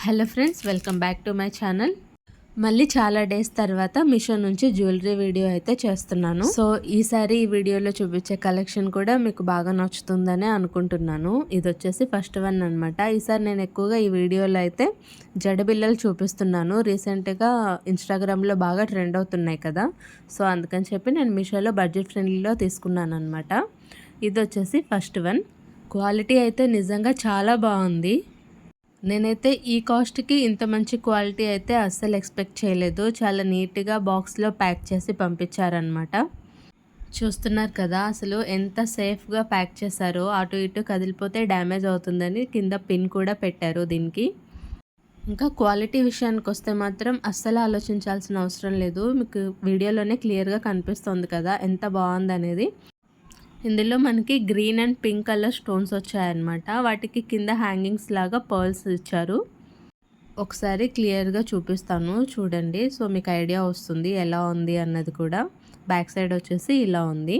Hello friends, welcome back to my channel. మళ్ళీ చాలా days తర్వాత మీషో నుంచి జ్యువెలరీ వీడియో అయితే చేస్తున్నాను. సో ఈసారి ఈ వీడియోలో చూపించే కలెక్షన్ కూడా మీకు బాగా నచ్చుతుందనే అనుకుంటున్నాను. ఇది వచ్చేసి ఫస్ట్ వన్ అనమాట. ఈసారి నేను ఎక్కువగా ఈ వీడియోలో అయితే జడబిల్లలు చూపిస్తున్నాను. రీసెంట్గా ఇన్స్టాగ్రామ్లో బాగా ట్రెండ్ అవుతున్నాయి కదా, సో అందుకని చెప్పి నేను మీషోలో బడ్జెట్ ఫ్రెండ్లీలో తీసుకున్నాను అనమాట. ఇది వచ్చేసి ఫస్ట్ వన్. క్వాలిటీ అయితే నిజంగా చాలా బాగుంది. నేనైతే ఈ కాస్ట్కి ఇంత మంచి క్వాలిటీ అయితే అస్సలు ఎక్స్పెక్ట్ చేయలేదు. చాలా నీట్గా బాక్స్లో ప్యాక్ చేసి పంపించారనమాట. చూస్తున్నారు కదా, అసలు ఎంత సేఫ్గా ప్యాక్ చేశారో. అటు ఇటు కదిలిపోతే డ్యామేజ్ అవుతుందని కింద పిన్ కూడా పెట్టారు దీనికి. ఇంకా క్వాలిటీ విషయానికి వస్తే మాత్రం అస్సలు ఆలోచించాల్సిన అవసరం లేదు. మీకు వీడియోలోనే క్లియర్గా కనిపిస్తుంది కదా ఎంత బాగుందనేది. ఇందులో మనకి green and pink colour stones వచ్చాయన్నమాట. వాటికి కింద హ్యాంగింగ్స్ లాగా పర్ల్స్ ఇచ్చారు. ఒకసారి క్లియర్గా చూపిస్తాను చూడండి, సో మీకు ఐడియా వస్తుంది ఎలా ఉంది అన్నది కూడా. బ్యాక్ సైడ్ వచ్చేసి ఇలా ఉంది.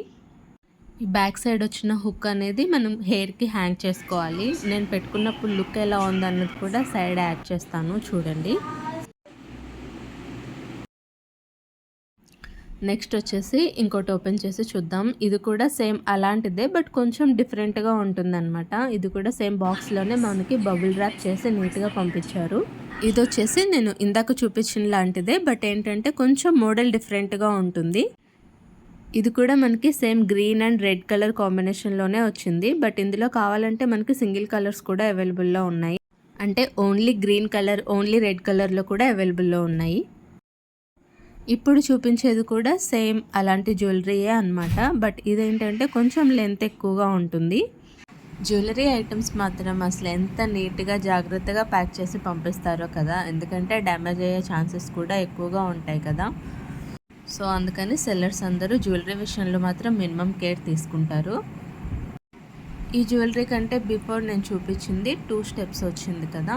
ఈ బ్యాక్ సైడ్ వచ్చిన హుక్ అనేది మనం హెయిర్కి హ్యాంగ్ చేసుకోవాలి. నేను పెట్టుకున్నప్పుడు లుక్ ఎలా ఉంది అన్నది కూడా సైడ్ యాడ్ చేస్తాను చూడండి. నెక్స్ట్ వచ్చేసి ఇంకోటి ఓపెన్ చేసి చూద్దాం. ఇది కూడా సేమ్ అలాంటిదే, బట్ కొంచెం డిఫరెంట్గా ఉంటుందన్నమాట. ఇది కూడా సేమ్ బాక్స్లోనే మనకి బబుల్ ర్యాప్ చేసి నీట్గా పంపించారు. ఇది వచ్చేసి నేను ఇందాక చూపించిన లాంటిదే, బట్ ఏంటంటే కొంచెం మోడల్ డిఫరెంట్గా ఉంటుంది. ఇది కూడా మనకి same green and red colour కాంబినేషన్లోనే వచ్చింది. బట్ ఇందులో కావాలంటే మనకి సింగిల్ కలర్స్ కూడా అవైలబుల్లో ఉన్నాయి. అంటే only green colour, only red కలర్లో కూడా అవైలబుల్లో ఉన్నాయి. ఇప్పుడు చూపించేది కూడా సేమ్ అలాంటి జ్యువెలరీయే అనమాట. బట్ ఇదేంటంటే కొంచెం లెంత్ ఎక్కువగా ఉంటుంది. జ్యువెలరీ ఐటమ్స్ మాత్రం అసలు ఎంత నీట్గా జాగ్రత్తగా ప్యాక్ చేసి పంపిస్తారో కదా, ఎందుకంటే డ్యామేజ్ అయ్యే ఛాన్సెస్ కూడా ఎక్కువగా ఉంటాయి కదా. సో అందుకని సెల్లర్స్ అందరూ జ్యువెలరీ విషయంలో మాత్రం మినిమం కేర్ తీసుకుంటారు. ఈ జ్యువెలరీ కంటే బిఫోర్ నేను చూపించింది 2 స్టెప్స్ వచ్చింది కదా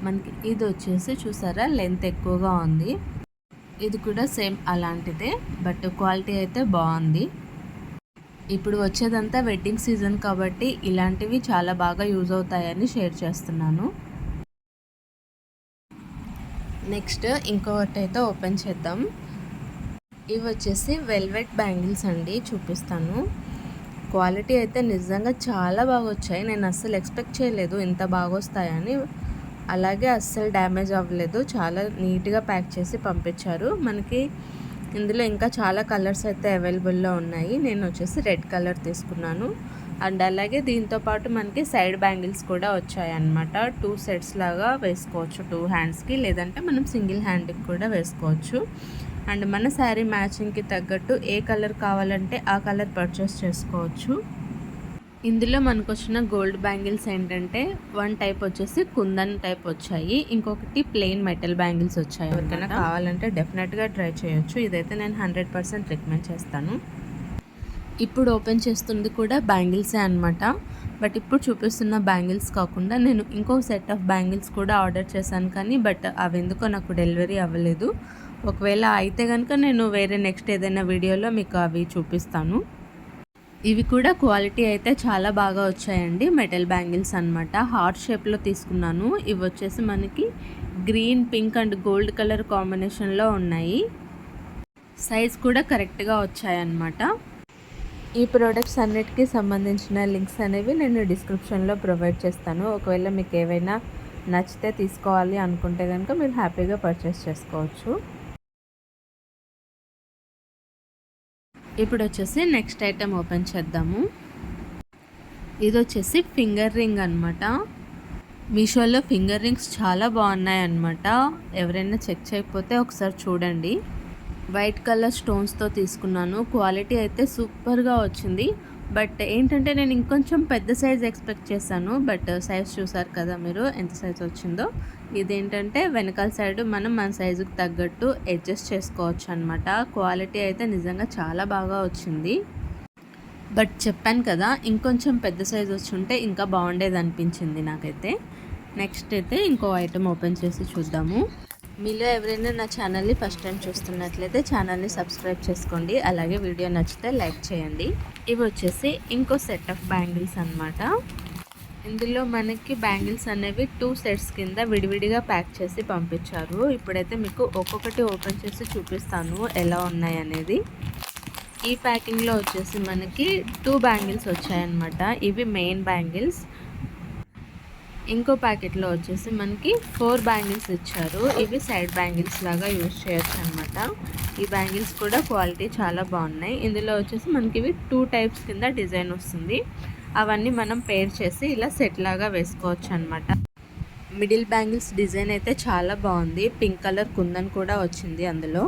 మనకి. ఇది వచ్చేసి చూసారా లెంత్ ఎక్కువగా ఉంది. ఇది కూడా సేమ్ అలాంటిదే, బట్ క్వాలిటీ అయితే బాగుంది. ఇప్పుడు వచ్చేదంతా వెడ్డింగ్ సీజన్ కాబట్టి ఇలాంటివి చాలా బాగా యూజ్ అవుతాయని షేర్ చేస్తున్నాను. నెక్స్ట్ ఇంకొకటి అయితే ఓపెన్ చేద్దాం. ఇవి వచ్చేసి వెల్వెట్ బ్యాంగిల్స్ అండి, చూపిస్తాను. క్వాలిటీ అయితే నిజంగా చాలా బాగా వచ్చాయి. నేను అస్సలు ఎక్స్పెక్ట్ చేయలేదు ఇంత బాగా వస్తాయని. అలాగే అస్సలు డ్యామేజ్ అవ్వలేదు. చాలా నీట్గా ప్యాక్ చేసి పంపించారు. మనకి ఇందులో ఇంకా చాలా కలర్స్ అయితే అవైలబుల్లో ఉన్నాయి. నేను వచ్చేసి రెడ్ కలర్ తీసుకున్నాను. అండ్ అలాగే దీంతోపాటు మనకి సైడ్ బ్యాంగిల్స్ కూడా వచ్చాయన్నమాట. 2 సెట్స్ లాగా వేసుకోవచ్చు 2 హ్యాండ్స్కి, లేదంటే మనం సింగిల్ హ్యాండ్కి కూడా వేసుకోవచ్చు. అండ్ మన శారీ మ్యాచింగ్కి తగ్గట్టు ఏ కలర్ కావాలంటే ఆ కలర్ పర్చేస్ చేసుకోవచ్చు. ఇందులో మనకు వచ్చిన గోల్డ్ బ్యాంగిల్స్ ఏంటంటే 1 టైప్ వచ్చేసి కుందన్ టైప్ వచ్చాయి, ఇంకొకటి ప్లెయిన్ మెటల్ బ్యాంగిల్స్ వచ్చాయి. ఎవరికైనా కావాలంటే డెఫినెట్గా ట్రై చేయొచ్చు. ఇదైతే నేను 100% రికమెండ్ చేస్తాను. ఇప్పుడు ఓపెన్ చేస్తుంది కూడా బ్యాంగిల్సే అనమాట. బట్ ఇప్పుడు చూపిస్తున్న బ్యాంగిల్స్ కాకుండా నేను ఇంకో సెట్ ఆఫ్ బ్యాంగిల్స్ కూడా ఆర్డర్ చేశాను, కానీ బట్ అవి ఎందుకో నాకు డెలివరీ అవ్వలేదు. ఒకవేళ అయితే కనుక నేను వేరే నెక్స్ట్ ఏదైనా వీడియోలో మీకు అవి చూపిస్తాను. ఇవి కూడా క్వాలిటీ అయితే చాలా బాగా వచ్చాయండి. మెటల్ బ్యాంగిల్స్ అనమాట. హార్ట్ షేప్లో తీసుకున్నాను. ఇవి వచ్చేసి మనకి green, pink and gold colour కాంబినేషన్లో ఉన్నాయి. సైజ్ కూడా కరెక్ట్గా వచ్చాయన్నమాట. ఈ ప్రోడక్ట్స్ అన్నిటికీ సంబంధించిన లింక్స్ అనేవి నేను డిస్క్రిప్షన్లో ప్రొవైడ్ చేస్తాను. ఒకవేళ మీకు ఏవైనా నచ్చితే తీసుకోవాలి అనుకుంటే కనుక మీరు హ్యాపీగా పర్చేస్ చేసుకోవచ్చు. ఇప్పుడు వచ్చేసి నెక్స్ట్ ఐటెం ఓపెన్ చేద్దాము. ఇది వచ్చేసి ఫింగర్ రింగ్ అనమాట. మీషోలో ఫింగర్ రింగ్స్ చాలా బాగున్నాయి అన్నమాట. ఎవరైనా చెక్ చేయకపోతే ఒకసారి చూడండి. వైట్ కలర్ స్టోన్స్తో తీసుకున్నాను. క్వాలిటీ అయితే సూపర్గా వచ్చింది. బట్ ఏంటంటే నేను ఇంకొంచెం పెద్ద సైజ్ ఎక్స్పెక్ట్ చేశాను, బట్ సైజ్ చూసారు కదా మీరు ఎంత సైజ్ వచ్చిందో. ఇదేంటంటే వెనకాల సైడ్ మనం మన సైజుకి తగ్గట్టు అడ్జస్ట్ చేసుకోవచ్చు అనమాట. క్వాలిటీ అయితే నిజంగా చాలా బాగా వచ్చింది. బట్ చెప్పాను కదా, ఇంకొంచెం పెద్ద సైజ్ వచ్చి ఉంటే ఇంకా బాగుండేది అనిపించింది నాకైతే. నెక్స్ట్ అయితే ఇంకో ఐటెం ఓపెన్ చేసి చూద్దాము. మీలో ఎవరైనా నా ఛానల్ని ఫస్ట్ టైం చూస్తున్నట్లయితే ఛానల్ని సబ్స్క్రైబ్ చేసుకోండి. అలాగే వీడియో నచ్చితే లైక్ చేయండి. ఇవి వచ్చేసి ఇంకో సెట్ ఆఫ్ బ్యాంగిల్స్ అనమాట. ఇందులో మనకి బ్యాంగిల్స్ అనేవి 2 సెట్స్ కింద విడివిడిగా ప్యాక్ చేసి పంపించారు. ఇప్పుడైతే మీకు ఒక్కొక్కటి ఓపెన్ చేసి చూపిస్తాను ఎలా ఉన్నాయి అనేది. ఈ ప్యాకింగ్లో వచ్చేసి మనకి 2 బ్యాంగిల్స్ వచ్చాయన్నమాట. ఇవి మెయిన్ బ్యాంగిల్స్. ఇంకో ప్యాకెట్లో వచ్చేసి మనకి 4 బ్యాంగిల్స్ ఇచ్చారు. ఇవి సైడ్ బ్యాంగిల్స్ లాగా యూజ్ చేయొచ్చు అనమాట. ఈ బ్యాంగిల్స్ కూడా క్వాలిటీ చాలా బాగున్నాయి. ఇందులో వచ్చేసి మనకి ఇవి 2 టైప్స్ కింద డిజైన్ వస్తుంది. అవన్నీ మనం పేర్ చేసి ఇలా సెట్ లాగా వేసుకోవచ్చు అనమాట. మిడిల్ బ్యాంగిల్స్ డిజైన్ అయితే చాలా బాగుంది. పింక్ కలర్ కుందన్ కూడా వచ్చింది అందులో.